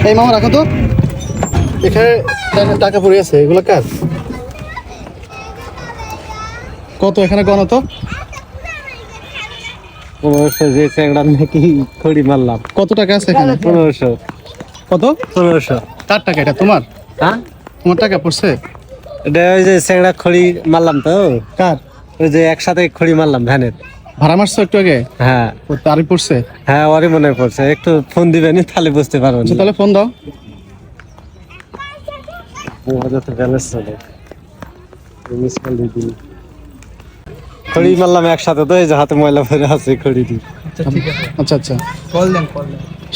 এই মামা রাখো তো, এখানে টাকা পড়ে আছে, এগুলো কার? কত এখানে গণ তো? 1500 যে চ্যাংড়া নাকি খড়ি মারলাম। কত টাকা আছে এখানে? 1500। কত? 1500। কার টাকা এটা? তোমার? হ্যাঁ, তোমার টাকা পড়ছে? এটা ওই যে চ্যাংড়া খড়ি মারলাম তো। কার? ওই যে একসাথে খড়ি মারলাম ভ্যানের। ভাড়া মারছো একটু আগে? হ্যাঁ ও তারই পড়ছে? হ্যাঁ, ওরই মনে পড়ছে। একটু ফোন দিবেনি তাহলে বুঝতে পারবেন। আচ্ছা তাহলে ফোন দাও। ব্যালেন্স চলে খড়ি মারলাম একসাথে তো, এই যে হাতে ময়লা ভরে আছে খড়ি দিয়ে। আচ্ছা আচ্ছা, কল দেন।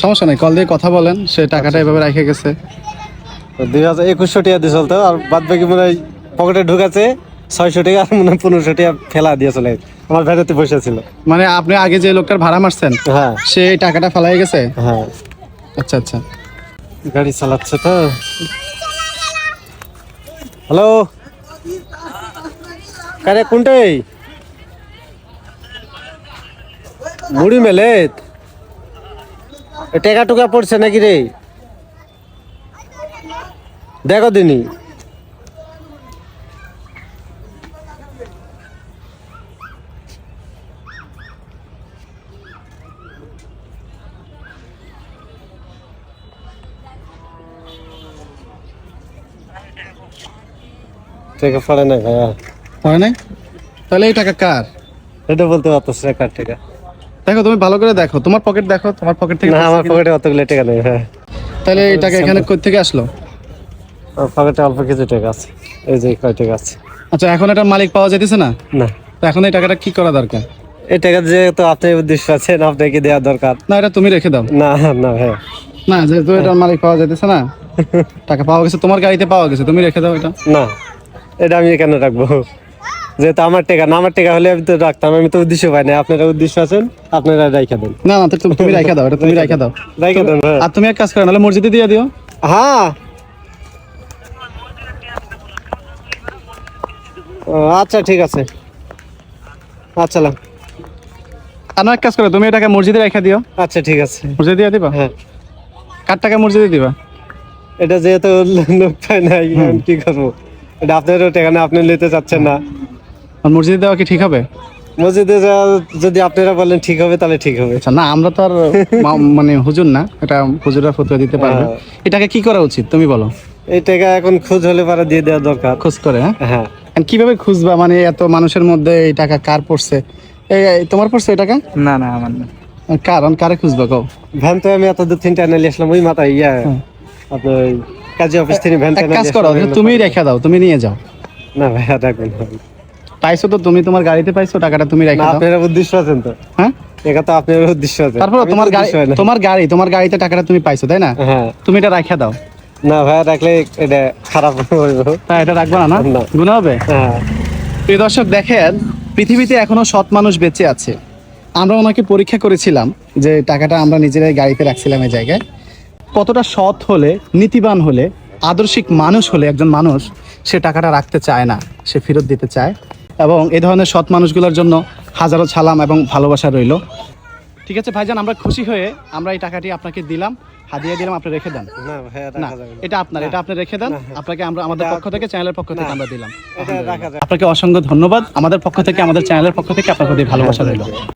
সমস্যা নাই, কল দিয়ে কথা বলেন। সে টাকাটা এভাবে রেখে গেছে। 2100 টাকা দিয়ে চলতো, আর বাদ বাকি মনে হয় পকেটে ঢুকাছে 600 টাকা, আর মনে হয় 1500 টাকা ফেলা দিয়ে চলে আমার ভ্যানেতে বসেছিল। মানে আপনি আগে যে লোকটার ভাড়া মারছেন, হ্যাঁ সে এই টাকাটা ফেলাই গেছে? হ্যাঁ, আচ্ছা আচ্ছা। গাড়ি চালাচ্ছে তো। হ্যালো, কারে কোনটাই মুড়ি মেলে টেকা টুকা পড়ছে নাকি রে? দেখো দিনি। টাকা পড়ে না ভাইয়া। হয় নাই? তাহলে এই টাকা কার? এটা বলতে পারতেছে কার টাকা। দেখো, তুমি ভালো করে দেখো, তোমার পকেট দেখো, তোমার পকেট থেকে না, পড়ছে আমার কিনা। পকেটে অতগুলো টাকা নেই। হ্যাঁ, তাহলে এই টাকা এখানে কোথা থেকে আসলো? আমার পকেটে অল্প কিছু টাকা আছে, এই যে কয় টাকা আছে। আচ্ছা, এখন এটার মালিক পাওয়া যাইতেছে না? না, তো এখন এই টাকাটা কি করা দরকার? এই টাকা যে তো আপনি উদ্দেশ্য আছেন, আপনাকে দেওয়া দরকার। না, এটা তুমি রেখে দাও। না না ভাইয়া, না, যেহেতু এটার মালিক পাওয়া যাইতেছে না, টাকা পাওয়া গেছে, তোমার গাড়িতে পাওয়া গেছে, তুমি রেখে দাও এটা। না, এটা আমি কেন রাখবো? যেহেতু আমার টাকা না, আমার টাকা হলে আমি তো রাখতাম। আমি তো উদ্দেশ্য পাই না, আপনারা উদ্দেশ্য আছেন, আপনারা রাইখা দেন। না না, তুমি রেখে দাও, এটা তুমি রেখে দাও। রাইখা দেন ভাই। আর তুমি এক কাজ করো, নাহলে মসজিদে দিয়ে দিও। হ্যাঁ, ও, আচ্ছা ঠিক আছে। আচ্ছা লাম। আর এক কাজ করো, তুমি এটাকে মসজিদে রেখে দিও। আচ্ছা ঠিক আছে। মসজিদে দিয়ে দিবা? হ্যাঁ, কার টাকা মসজিদে দিবা? এটা যেহেতু লোক পাই নাই, আমি কি করবো? এটা আপনারও টাকা না, আপনি নিতে চাচ্ছেন না। আর মসজিদে দেওয়া কি ঠিক হবে? মসজিদে যদি আপনারা বলেন ঠিক হবে, তাহলে ঠিক হবে। আচ্ছা, না আমরা তো আর মানে হুজুর না, এটা হুজুররা ফতোয়া দিতে পারবে। এটাকে কি করা উচিত তুমি বলো? এই টাকা এখন খোঁজ হলে পারে দিয়ে দেওয়া দরকার। খোঁজ করে? হ্যাঁ হ্যাঁ, And কিভাবে খুঁজবা? মানে এত মানুষের মধ্যে এই টাকা কার পড়ছে? এই তোমার পড়ছে এই টাকা? না না, আমার না। আর কারে খুঁজবা কও? ভ্যান তো আমি এত দূর 3টা নিয়ে আসলাম, ওই মাথায় আপনার ওই কাজী অফিস থেকে ভ্যান এক কাজ করো, তুমি রেখে দাও, তুমি নিয়ে যাও। না ভাইয়া, রাখবেন না। পাইছো তো তুমি, তোমার গাড়িতে পাইছো, টাকাটা তুমি রেখে না, দাও। আপনারা উদ্দেশ্য আছেন তো। হ্যাঁ, এটা তো আপনার উদ্দেশ্য আছে। তারপর আমি তো তোমার গাড়ি, উদ্দেশ্য হয় না। তোমার গাড়িতে টাকাটা তুমি পাইছো, তাই না? হ্যাঁ, তুমি এটা রেখে দাও। না ভাইয়া, রাখলে এটা খারাপ হইব। তাই এটা রাখবা না? না। গুনাহ হবে? হ্যাঁ, প্রিয় দর্শক, দেখেন পৃথিবীতে এখনো সৎ মানুষ বেঁচে আছে। আমরা ওনাকে পরীক্ষা করেছিলাম যে টাকাটা আমরা নিজেরাই গাড়িতে রাখছিলাম এই জায়গায়। কতটা সৎ হলে, নীতিবান হলে, আদর্শিক মানুষ হলে একজন মানুষ সে টাকাটা রাখতে চায় না, সে ফেরত দিতে চায়। এবং এই ধরনের সৎ মানুষগুলোর জন্য হাজারো সালাম এবং ভালোবাসা রইল। ঠিক আছে ভাইজান, আমরা খুশি হয়ে আমরা এই টাকাটি আপনাকে দিলাম, হাদিয়া দিলাম, আপনি রেখে দেন। না ভাইয়া, না, রাখা যাবে না। এটা আপনার, এটা আপনি রেখে দেন। আপনাকে আমরা আমাদের পক্ষ থেকে, চ্যানেলের পক্ষ থেকে আমরা দিলাম। এটা রাখা যাবে। আপনাকে অসংখ্য ধন্যবাদ। আমাদের পক্ষ থেকে, আমাদের চ্যানেলের পক্ষ থেকে আপনার প্রতি ভালোবাসা রইল।